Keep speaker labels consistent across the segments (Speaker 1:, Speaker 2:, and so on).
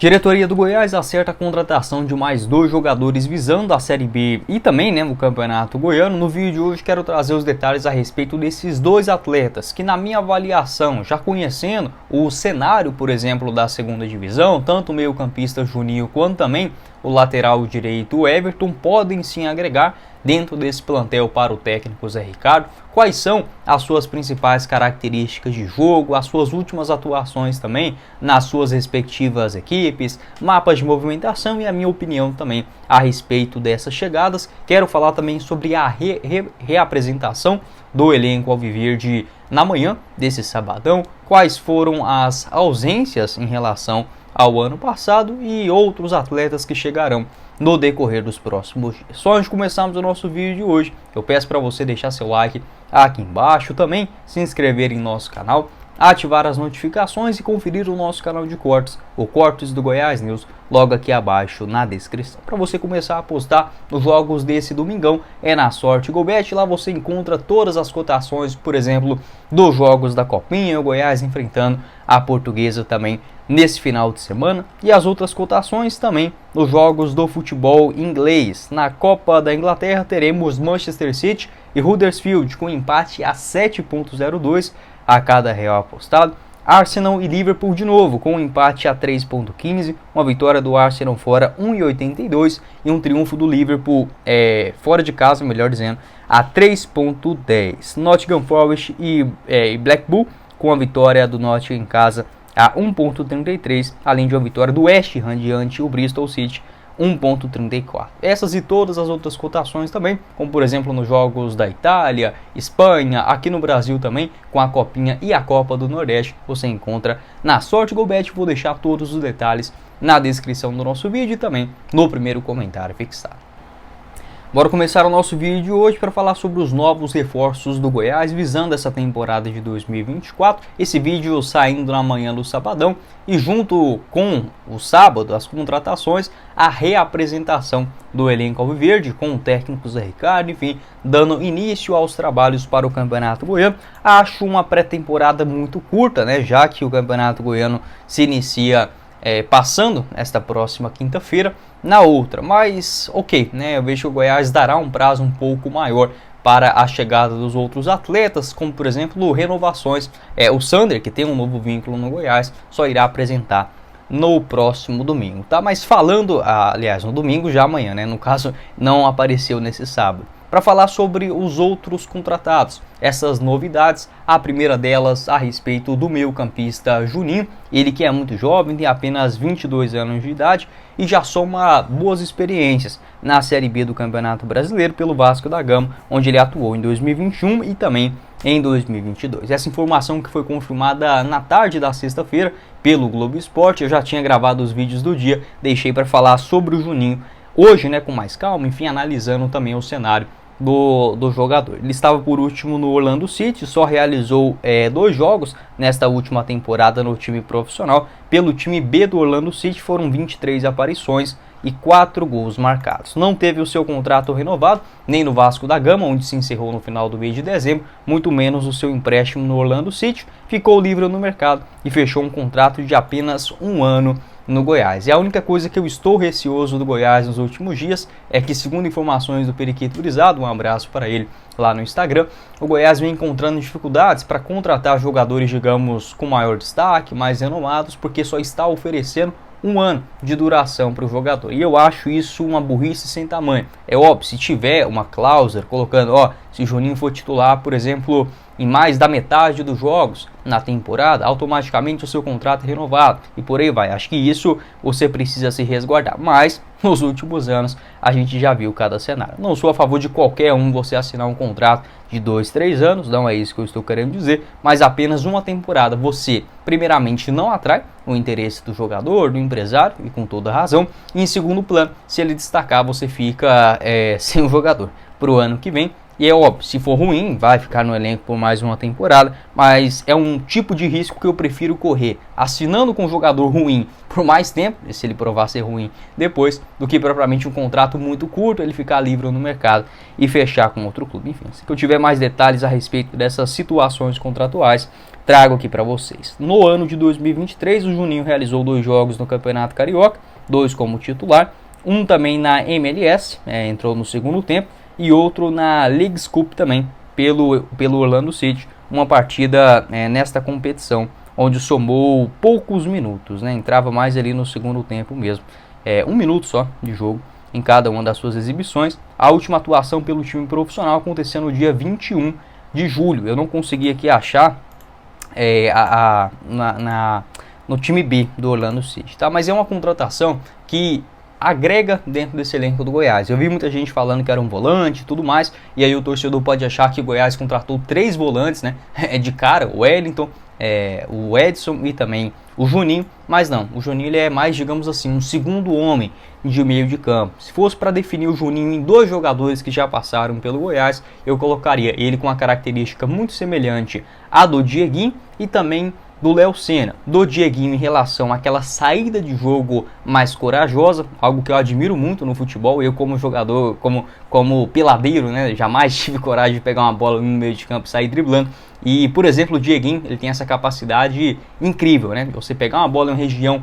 Speaker 1: Diretoria do Goiás acerta a contratação de mais 2 jogadores visando a Série B e também, o Campeonato Goiano. No vídeo de hoje quero trazer os detalhes a respeito desses 2 atletas que, na minha avaliação, já conhecendo o cenário, por exemplo, da segunda divisão, tanto o meio-campista Juninho quanto também o lateral direito Everton, podem sim agregar dentro desse plantel para o técnico Zé Ricardo. Quais são as suas principais características de jogo, as suas últimas atuações também nas suas respectivas equipes, mapas de movimentação e a minha opinião também a respeito dessas chegadas. Quero falar também sobre a reapresentação do elenco alviverde na manhã desse sabadão, quais foram as ausências em relação ao ano passado e outros atletas que chegarão no decorrer dos próximos dias. Só antes de começarmos o nosso vídeo de hoje, eu peço para você deixar seu like aqui embaixo, também se inscrever em nosso canal, ativar as notificações e conferir o nosso canal de cortes, o Cortes do Goiás News, logo aqui abaixo na descrição. Para você começar a apostar nos jogos desse domingão, é na Sorte Gobet. Lá você encontra todas as cotações, por exemplo, dos jogos da Copinha, o Goiás enfrentando a Portuguesa também nesse final de semana, e as outras cotações também nos jogos do futebol inglês. Na Copa da Inglaterra teremos Manchester City e Huddersfield com empate a 7,02 a cada real apostado. Arsenal e Liverpool de novo com um empate a 3,15, uma vitória do Arsenal fora 1,82 e um triunfo do Liverpool fora de casa, melhor dizendo, a 3,10. Nottingham Forest e Blackpool com a vitória do Nottingham em casa a 1,33, além de uma vitória do West Ham diante o Bristol City 1,34. Essas e todas as outras cotações também, como por exemplo nos jogos da Itália, Espanha, aqui no Brasil também, com a Copinha e a Copa do Nordeste, você encontra na Sorte Gobet. Vou deixar todos os detalhes na descrição do nosso vídeo e também no primeiro comentário fixado. Bora começar o nosso vídeo de hoje para falar sobre os novos reforços do Goiás visando essa temporada de 2024. Esse vídeo saindo na manhã do sabadão e junto com o sábado, as contratações, a reapresentação do elenco alviverde com o técnico Zé Ricardo, enfim, dando início aos trabalhos para o Campeonato Goiano. Acho uma pré-temporada muito curta, já que o Campeonato Goiano se inicia passando esta próxima quinta-feira na outra, mas ok, eu vejo que o Goiás dará um prazo um pouco maior para a chegada dos outros atletas, como por exemplo renovações. O Sander, que tem um novo vínculo no Goiás, só irá apresentar no próximo domingo, tá? Mas falando, aliás, no domingo já amanhã, no caso não apareceu nesse sábado. Para falar sobre os outros contratados, essas novidades, a primeira delas a respeito do meio-campista Juninho, ele que é muito jovem, tem apenas 22 anos de idade e já soma boas experiências na Série B do Campeonato Brasileiro pelo Vasco da Gama, onde ele atuou em 2021 e também em 2022. Essa informação que foi confirmada na tarde da sexta-feira pelo Globo Esporte. Eu já tinha gravado os vídeos do dia, deixei para falar sobre o Juninho hoje, com mais calma, enfim, analisando também o cenário do jogador. Ele estava por último no Orlando City, só realizou 2 jogos nesta última temporada no time profissional. Pelo time B do Orlando City foram 23 aparições e 4 gols marcados. Não teve o seu contrato renovado, nem no Vasco da Gama, onde se encerrou no final do mês de dezembro, muito menos o seu empréstimo no Orlando City. Ficou livre no mercado e fechou um contrato de apenas 1 ano no Goiás. E a única coisa que eu estou receoso do Goiás nos últimos dias é que, segundo informações do Periquito Brisado, um abraço para ele lá no Instagram, o Goiás vem encontrando dificuldades para contratar jogadores, digamos, com maior destaque, mais renomados, porque só está oferecendo 1 ano de duração para o jogador. E eu acho isso uma burrice sem tamanho. É óbvio, se tiver uma cláusula colocando, se Juninho for titular, por exemplo, em mais da metade dos jogos na temporada, automaticamente o seu contrato é renovado e por aí vai. Acho que isso você precisa se resguardar, mas nos últimos anos a gente já viu cada cenário. Não sou a favor de qualquer você assinar um contrato de 2, 3 anos, não é isso que eu estou querendo dizer, mas apenas uma temporada você, primeiramente, não atrai o interesse do jogador, do empresário, e com toda razão, e em segundo plano, se ele destacar, você fica sem o jogador para o ano que vem. E é óbvio, se for ruim, vai ficar no elenco por mais uma temporada, mas é um tipo de risco que eu prefiro correr, assinando com um jogador ruim por mais tempo, e se ele provar ser ruim depois, do que propriamente um contrato muito curto, ele ficar livre no mercado e fechar com outro clube. Enfim, se eu tiver mais detalhes a respeito dessas situações contratuais, trago aqui para vocês. No ano de 2023, o Juninho realizou 2 jogos no Campeonato Carioca, 2 como titular, um também na MLS, entrou no segundo tempo, e outro na Leagues Cup também, pelo Orlando City, uma partida nesta competição, onde somou poucos minutos, né? Entrava mais ali no segundo tempo mesmo, 1 minuto só de jogo em cada uma das suas exibições. A última atuação pelo time profissional aconteceu no dia 21 de julho, eu não consegui aqui achar no time B do Orlando City, tá? Mas é uma contratação que agrega dentro desse elenco do Goiás. Eu vi muita gente falando que era um volante e tudo mais, e aí o torcedor pode achar que o Goiás contratou 3 volantes, né? De cara, o Wellington, o Edson e também o Juninho, mas não, o Juninho ele é mais, digamos assim, um segundo homem de meio de campo. Se fosse para definir o Juninho em 2 jogadores que já passaram pelo Goiás, eu colocaria ele com uma característica muito semelhante à do Dieguinho e também do Léo Senna. Do Dieguinho em relação àquela saída de jogo mais corajosa, algo que eu admiro muito no futebol. Eu como jogador, como peladeiro, né, jamais tive coragem de pegar uma bola no meio de campo e sair driblando. E, por exemplo, o Dieguinho, ele tem essa capacidade incrível, né? Você pegar uma bola em uma região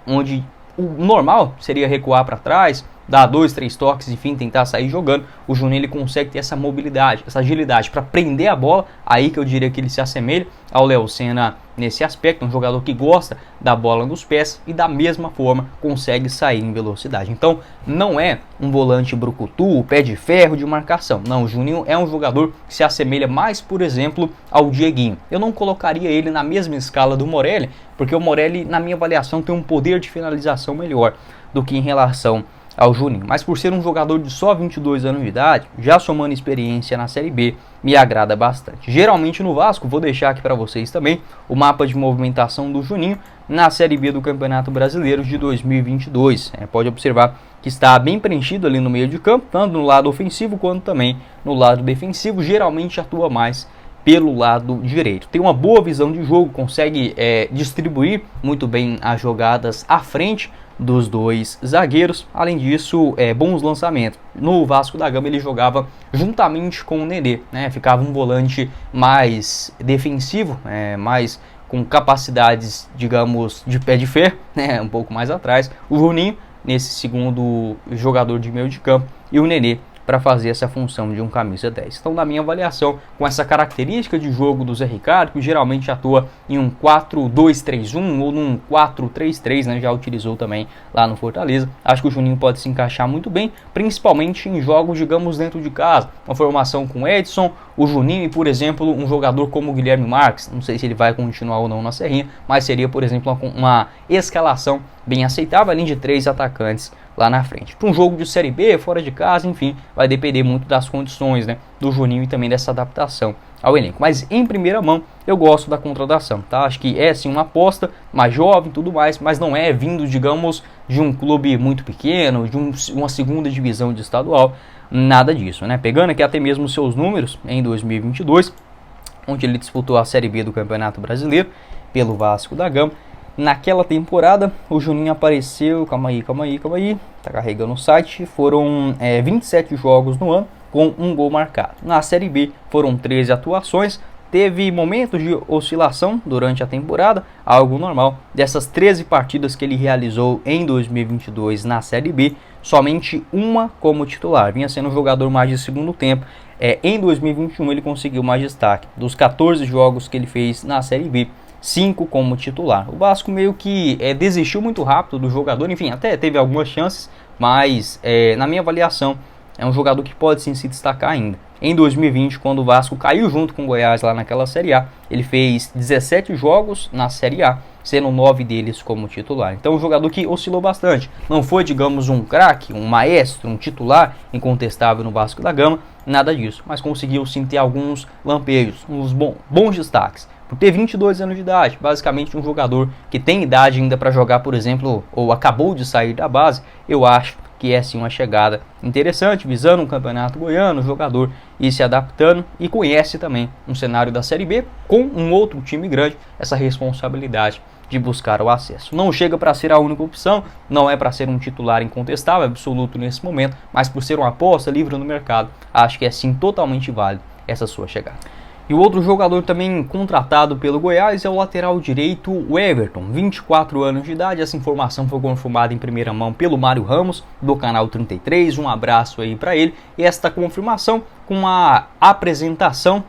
Speaker 1: onde o normal seria recuar para trás, dar 2, 3 toques, enfim, tentar sair jogando. O Juninho ele consegue ter essa mobilidade, essa agilidade para prender a bola. Aí que eu diria que ele se assemelha ao Léo Senna nesse aspecto, um jogador que gosta da bola nos pés e da mesma forma consegue sair em velocidade. Então não é um volante brucutu, pé de ferro de marcação. Não, o Juninho é um jogador que se assemelha mais, por exemplo, ao Dieguinho. Eu não colocaria ele na mesma escala do Morelli, porque o Morelli, na minha avaliação, tem um poder de finalização melhor do que em relação ao Juninho, mas por ser um jogador de só 22 anos de idade, já somando experiência na Série B, me agrada bastante. Geralmente no Vasco, vou deixar aqui para vocês também o mapa de movimentação do Juninho na Série B do Campeonato Brasileiro de 2022. Pode observar que está bem preenchido ali no meio de campo, tanto no lado ofensivo quanto também no lado defensivo, geralmente atua mais pelo lado direito. Tem uma boa visão de jogo, consegue distribuir muito bem as jogadas à frente dos 2 zagueiros. Além disso, bons lançamentos. No Vasco da Gama ele jogava juntamente com o Nenê, né? Ficava um volante mais defensivo, mais com capacidades, digamos, de pé de ferro, né? Um pouco mais atrás. O Juninho nesse segundo jogador de meio de campo e o Nenê para fazer essa função de um camisa 10. Então, na minha avaliação, com essa característica de jogo do Zé Ricardo, que geralmente atua em um 4-2-3-1 ou num 4-3-3, né, já utilizou também lá no Fortaleza, acho que o Juninho pode se encaixar muito bem, principalmente em jogos, digamos, dentro de casa. Uma formação com Edson, o Juninho e, por exemplo, um jogador como o Guilherme Marques, não sei se ele vai continuar ou não na Serrinha, mas seria, por exemplo, uma escalação bem aceitável, além de 3 atacantes lá na frente. Para um jogo de Série B, fora de casa, enfim, vai depender muito das condições, né, do Juninho e também dessa adaptação ao elenco. Mas em primeira mão, eu gosto da contratação, tá? Acho que é sim uma aposta, mais jovem e tudo mais, mas não é vindo, digamos, de um clube muito pequeno, de uma segunda divisão de estadual, nada disso, né? Pegando aqui até mesmo seus números em 2022, onde ele disputou a Série B do Campeonato Brasileiro pelo Vasco da Gama. Naquela temporada, o Juninho apareceu, calma aí, tá carregando o site, foram 27 jogos no ano, com 1 gol marcado. Na Série B foram 13 atuações, teve momentos de oscilação durante a temporada, algo normal. Dessas 13 partidas que ele realizou em 2022 na Série B, somente uma como titular, vinha sendo um jogador mais de segundo tempo. Em 2021 ele conseguiu mais destaque, dos 14 jogos que ele fez na Série B, 5 como titular. O Vasco meio que desistiu muito rápido do jogador, enfim, até teve algumas chances, mas na minha avaliação é um jogador que pode sim se destacar ainda. Em 2020, quando o Vasco caiu junto com o Goiás lá naquela Série A, ele fez 17 jogos na Série A, sendo 9 deles como titular. Então um jogador que oscilou bastante, não foi, digamos, um craque, um maestro, um titular incontestável no Vasco da Gama, nada disso, mas conseguiu sim ter alguns lampejos, uns bons destaques. Por ter 22 anos de idade, basicamente um jogador que tem idade ainda para jogar, por exemplo, ou acabou de sair da base, eu acho que é sim uma chegada interessante, visando um campeonato goiano, o jogador ir se adaptando e conhece também um cenário da Série B com um outro time grande, essa responsabilidade de buscar o acesso. Não chega para ser a única opção, não é para ser um titular incontestável, absoluto nesse momento, mas por ser uma aposta livre no mercado, acho que é sim totalmente válido essa sua chegada. E o outro jogador também contratado pelo Goiás é o lateral direito, o Everton, 24 anos de idade. Essa informação foi confirmada em primeira mão pelo Mário Ramos, do canal 33. Um abraço aí para ele. E esta confirmação com a apresentação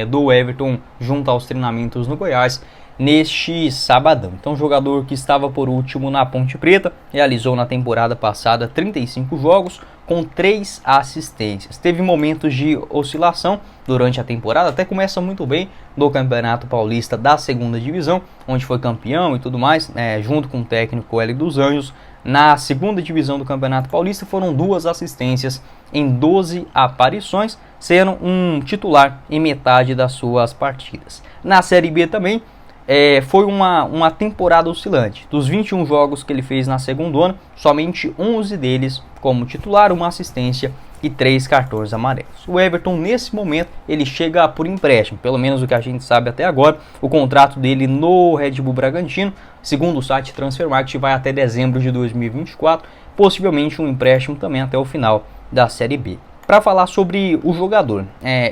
Speaker 1: do Everton junto aos treinamentos no Goiás neste sabadão. Então, o jogador que estava por último na Ponte Preta realizou na temporada passada 35 jogos com 3 assistências. Teve momentos de oscilação durante a temporada, até começa muito bem no Campeonato Paulista da segunda divisão, onde foi campeão e tudo mais, junto com o técnico Hélio dos Anjos. Na segunda divisão do Campeonato Paulista foram 2 assistências em 12 aparições, sendo um titular em metade das suas partidas. Na Série B também, foi uma temporada oscilante. Dos 21 jogos que ele fez na segunda ano, somente 11 deles como titular, 1 assistência e 3 cartões amarelos. O Everton, nesse momento, ele chega por empréstimo, pelo menos o que a gente sabe até agora. O contrato dele no Red Bull Bragantino, segundo o site Transfermarkt, vai até dezembro de 2024, possivelmente um empréstimo também até o final da Série B. Para falar sobre o jogador,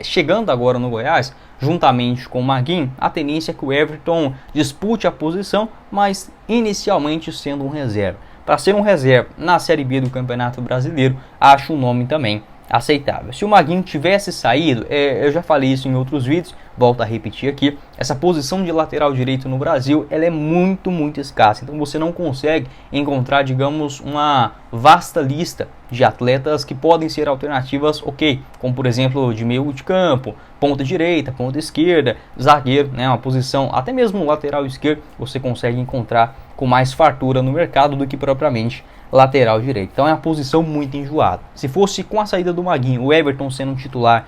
Speaker 1: chegando agora no Goiás, juntamente com o Maguinho, a tendência é que o Everton dispute a posição, mas inicialmente sendo um reserva. Para ser um reserva na Série B do Campeonato Brasileiro, acho um nome também aceitável. Se o Maguinho tivesse saído, eu já falei isso em outros vídeos, volto a repetir aqui, essa posição de lateral direito no Brasil, ela é muito escassa. Então você não consegue encontrar, digamos, uma vasta lista de atletas que podem ser alternativas, ok, como por exemplo de meio de campo, ponta direita, ponta esquerda, zagueiro, uma posição, até mesmo lateral esquerdo, você consegue encontrar com mais fartura no mercado do que propriamente lateral direito. Então é uma posição muito enjoada. Se fosse com a saída do Maguinho, o Everton sendo um titular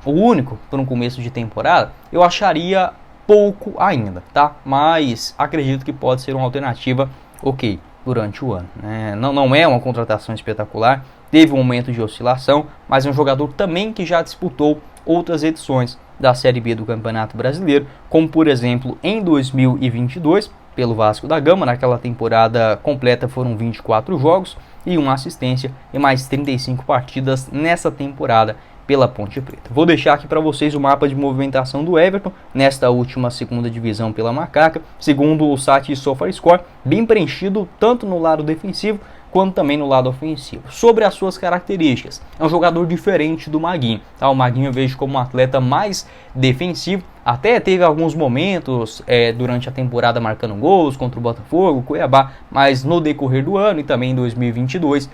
Speaker 1: o único por um começo de temporada, eu acharia pouco ainda, tá? Mas acredito que pode ser uma alternativa, ok, durante o ano. Não é uma contratação espetacular, teve um momento de oscilação, mas é um jogador também que já disputou outras edições da Série B do Campeonato Brasileiro, como por exemplo em 2022, pelo Vasco da Gama. Naquela temporada completa foram 24 jogos e 1 assistência, e mais 35 partidas nessa temporada pela Ponte Preta. Vou deixar aqui para vocês o mapa de movimentação do Everton nesta última segunda divisão pela Macaca, segundo o site SofaScore, bem preenchido tanto no lado defensivo quanto também no lado ofensivo. Sobre as suas características, é um jogador diferente do Maguinho, tá? O Maguinho eu vejo como um atleta mais defensivo, até teve alguns momentos durante a temporada marcando gols contra o Botafogo, Cuiabá, mas no decorrer do ano e também em 2022,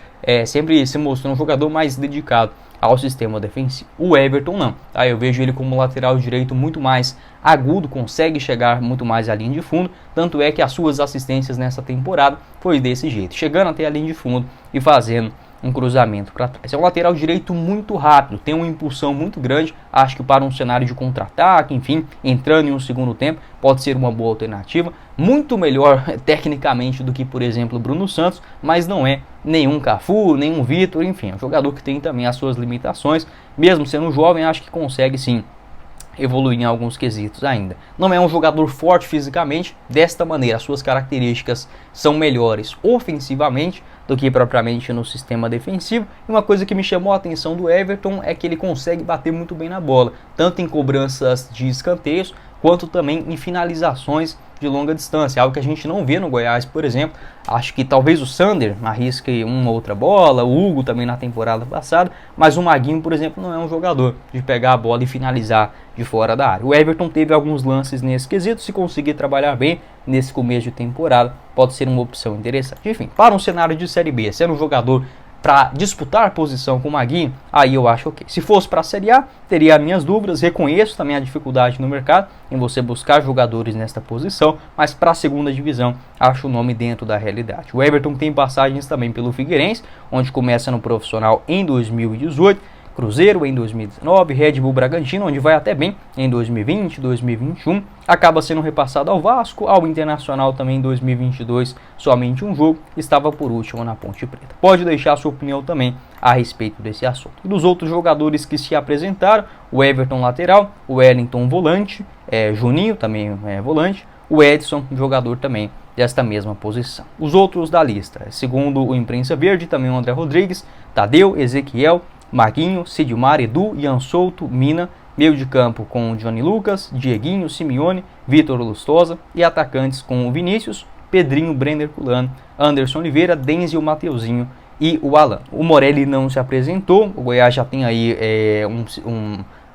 Speaker 1: sempre se mostrou um jogador mais dedicado ao sistema defensivo. O Everton não, tá? Eu vejo ele como lateral direito muito mais agudo, consegue chegar muito mais à linha de fundo, tanto é que as suas assistências nessa temporada foi desse jeito, chegando até a linha de fundo e fazendo um cruzamento para trás. É um lateral direito muito rápido, tem uma impulsão muito grande, acho que para um cenário de contra-ataque, enfim, entrando em um segundo tempo, pode ser uma boa alternativa, muito melhor tecnicamente do que, por exemplo, o Bruno Santos, mas não é nenhum Cafu, nenhum Vitor, enfim, é um jogador que tem também as suas limitações, mesmo sendo jovem, acho que consegue sim evoluir em alguns quesitos ainda. Não é um jogador forte fisicamente, desta maneira as suas características são melhores ofensivamente do que propriamente no sistema defensivo. E uma coisa que me chamou a atenção do Everton é que ele consegue bater muito bem na bola, tanto em cobranças de escanteios quanto também em finalizações de longa distância, algo que a gente não vê no Goiás, por exemplo. Acho que talvez o Sander arrisque uma outra bola, o Hugo também na temporada passada, mas o Maguinho, por exemplo, não é um jogador de pegar a bola e finalizar de fora da área. O Everton teve alguns lances nesse quesito, se conseguir trabalhar bem nesse começo de temporada, pode ser uma opção interessante. Enfim, para um cenário de Série B, sendo um jogador para disputar posição com o Maguinho, aí eu acho ok. Se fosse para a Série A, teria minhas dúvidas, reconheço também a dificuldade no mercado em você buscar jogadores nesta posição, mas para a segunda divisão, acho o nome dentro da realidade. O Everton tem passagens também pelo Figueirense, onde começa no profissional em 2018, Cruzeiro em 2019, Red Bull Bragantino, onde vai até bem em 2020, 2021, acaba sendo repassado ao Vasco, ao Internacional também em 2022, somente um jogo, estava por último na Ponte Preta. Pode deixar a sua opinião também a respeito desse assunto. E dos outros jogadores que se apresentaram, o Everton lateral, o Wellington volante, Juninho também volante, o Edson jogador também desta mesma posição. Os outros da lista, segundo o Imprensa Verde, também o André Rodrigues, Tadeu, Ezequiel, Maguinho, Sidmar, Edu, Ian Souto, Mina Meio de campo com o Johnny Lucas, Dieguinho, Simeone, Vitor Lustosa e atacantes com o Vinícius, Pedrinho, Brenner Culano, Anderson Oliveira, Denzel, Mateuzinho e o Alan. O Morelli não se apresentou, o Goiás já tem aí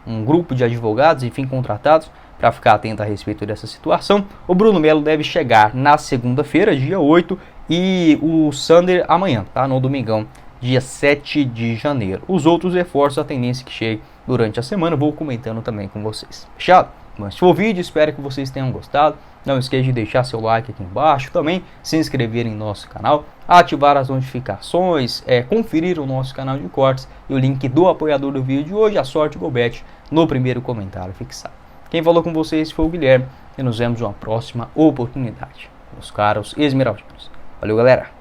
Speaker 1: um grupo de advogados, enfim, contratados, para ficar atento a respeito dessa situação. O Bruno Melo deve chegar na segunda-feira, dia 8, e o Sander amanhã, tá? No domingão, dia 7 de janeiro. Os outros reforços, a tendência que chegue durante a semana, vou comentando também com vocês. Fechado? Mas se for o vídeo, espero que vocês tenham gostado. Não esqueça de deixar seu like aqui embaixo, também se inscrever em nosso canal, ativar as notificações, conferir o nosso canal de cortes e o link do apoiador do vídeo de hoje, a sorte Golbet, no primeiro comentário fixado. Quem falou com vocês foi o Guilherme e nos vemos em uma próxima oportunidade, meus caros esmeraldinos. Valeu, galera!